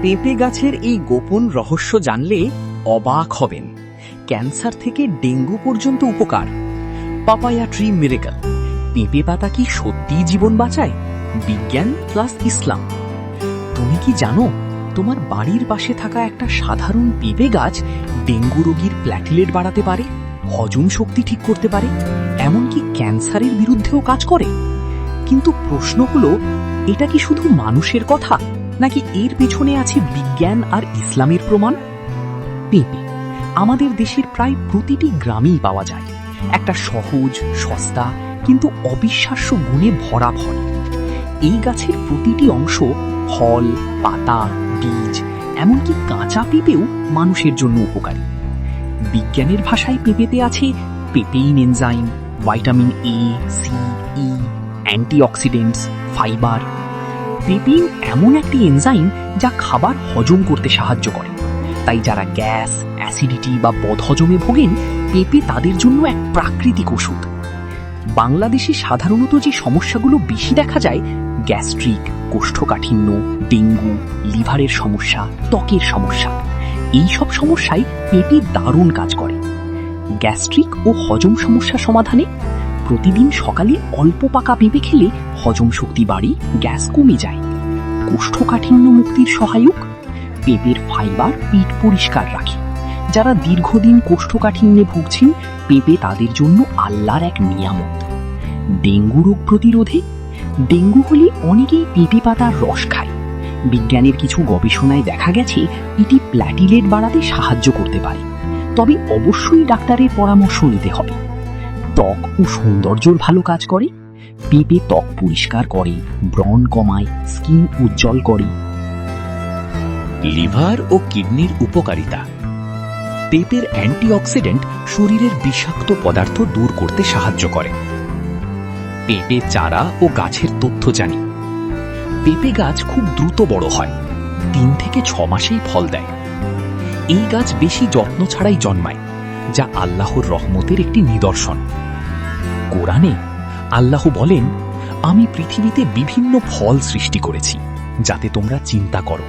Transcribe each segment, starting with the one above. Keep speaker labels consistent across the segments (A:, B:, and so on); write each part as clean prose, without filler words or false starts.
A: পেঁপে গাছের এই গোপন রহস্য জানলে অবাক হবেন। ক্যান্সার থেকে ডেঙ্গু পর্যন্ত উপকার। Papaya tree miracle. পেঁপে পাতা কি সত্যিই জীবন বাঁচায়? বিজ্ঞান প্লাস ইসলাম। তুমি কি জানো তোমার বাড়ির পাশে থাকা একটা সাধারণ পেঁপে গাছ ডেঙ্গু রোগীর প্ল্যাটিলেট বাড়াতে পারে, হজম শক্তি ঠিক করতে পারে, এমনকি ক্যান্সারের বিরুদ্ধেও কাজ করে? কিন্তু প্রশ্ন হলো, এটা কি শুধু মানুষের কথা, নাকি এর পেছনে আছে বিজ্ঞান আর ইসলামের প্রমাণ? পেঁপে আমাদের দেশের প্রায় প্রতিটি গ্রামেই পাওয়া যায়। একটা সহজ, সস্তা কিন্তু অবিশ্বাস্য গুণে ভরা ফল। এই গাছের প্রতিটি অংশ, ফল, পাতা, বীজ, এমনকি কাঁচা পেঁপেও মানুষের জন্য উপকারী। বিজ্ঞানের ভাষায় পেঁপেতে আছে papain enzyme, vitamin A, C, E, antioxidants, fibre. Papain এমন একটি এনজাইম যা খাবার হজম করতে সাহায্য করে। তাই যারা গ্যাস, অ্যাসিডিটি বা বদহজমে ভোগেন, পেঁপে তাদের জন্য এক প্রাকৃতিক ওষুধ। বাংলাদেশে সাধারণত যে সমস্যাগুলো বেশি দেখা যায়, গ্যাস্ট্রিক, কোষ্ঠকাঠিন্য, ডেঙ্গু, লিভারের সমস্যা, ত্বকের সমস্যা, এই সব সমস্যায় পেঁপে দারুণ কাজ করে। গ্যাস্ট্রিক ও হজম সমস্যা সমাধানে প্রতিদিন সকালে অল্প পাকা পেঁপে খেলে হজম শক্তি বাড়ে, গ্যাস কমে যায়। কোষ্ঠকাঠিন্য মুক্তির সহায়ক, পেঁপের ফাইবার পেট পরিষ্কার রাখে। যারা দীর্ঘদিন কোষ্ঠকাঠিন্যে ভুগছেন, পেঁপে তাদের জন্য আল্লাহর এক নিয়ামত। ডেঙ্গু রোগ প্রতিরোধে, ডেঙ্গু হলে অনেকেই পেঁপে পাতার রস খায়। বিজ্ঞানের কিছু গবেষণায় দেখা গেছে এটি প্ল্যাটিলেট বাড়াতে সাহায্য করতে পারে, তবে অবশ্যই ডাক্তারের পরামর্শ নিতে হবে। ত্বক ও সৌন্দর্যর ভালো কাজ করে। পেঁপে ত্বক পরিষ্কার করে, ব্রণ কমায়, স্কিন উজ্জ্বল করে।
B: লিভার ও কিডনির উপকারিতা। পেঁপের অ্যান্টিঅক্সিডেন্ট শরীরের বিষাক্ত পদার্থ দূর করতে সাহায্য করে। পেঁপে চারা ও গাছের তথ্য জানি। পেঁপে গাছ খুব দ্রুত বড় হয়, 3 থেকে 6 মাসেই ফল দেয়। এই গাছ বেশি যত্ন ছাড়াই জন্মায়, যা আল্লাহর রহমতের একটি নিদর্শন। কোরআনে আল্লাহ বলেন, আমি পৃথিবীতে বিভিন্ন ফল সৃষ্টি করেছি যাতে তোমরা চিন্তা করো।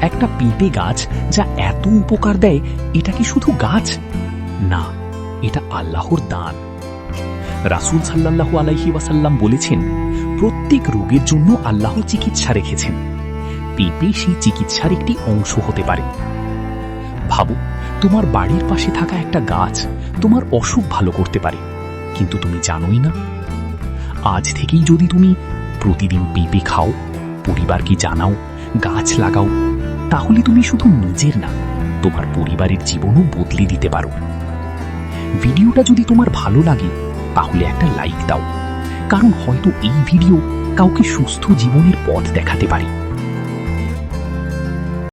B: একটা পেঁপে গাছ যা এত উপকার দেয়, এটা কি শুধু গাছ? না, এটা আল্লাহর দান। রাসূল সাল্লাল্লাহু আলাইহি ওয়াসাল্লাম বলেছেন, প্রত্যেক রোগের জন্য আল্লাহ চিকিৎসা রেখেছেন। পেঁপে সেই চিকিৎসার একটি অংশ হতে পারে। ভাবো, তোমার বাড়ির পাশে থাকা একটা গাছ তোমার অসুখ ভালো করতে পারে, কিন্তু তুমি জানোই না। আজ থেকেই যদি তুমি প্রতিদিন পেঁপে খাও, পরিবারকে জানাও, গাছ লাগাও, তাহলে তুমি শুধু নিজের না, তোমার পরিবারের জীবনও বদলে দিতে পারো। ভিডিওটা যদি তোমার ভালো লাগে, তাহলে একটা লাইক দাও, কারণ হয়তো এই ভিডিও কাউকে সুস্থ জীবনের পথ দেখাতে পারে।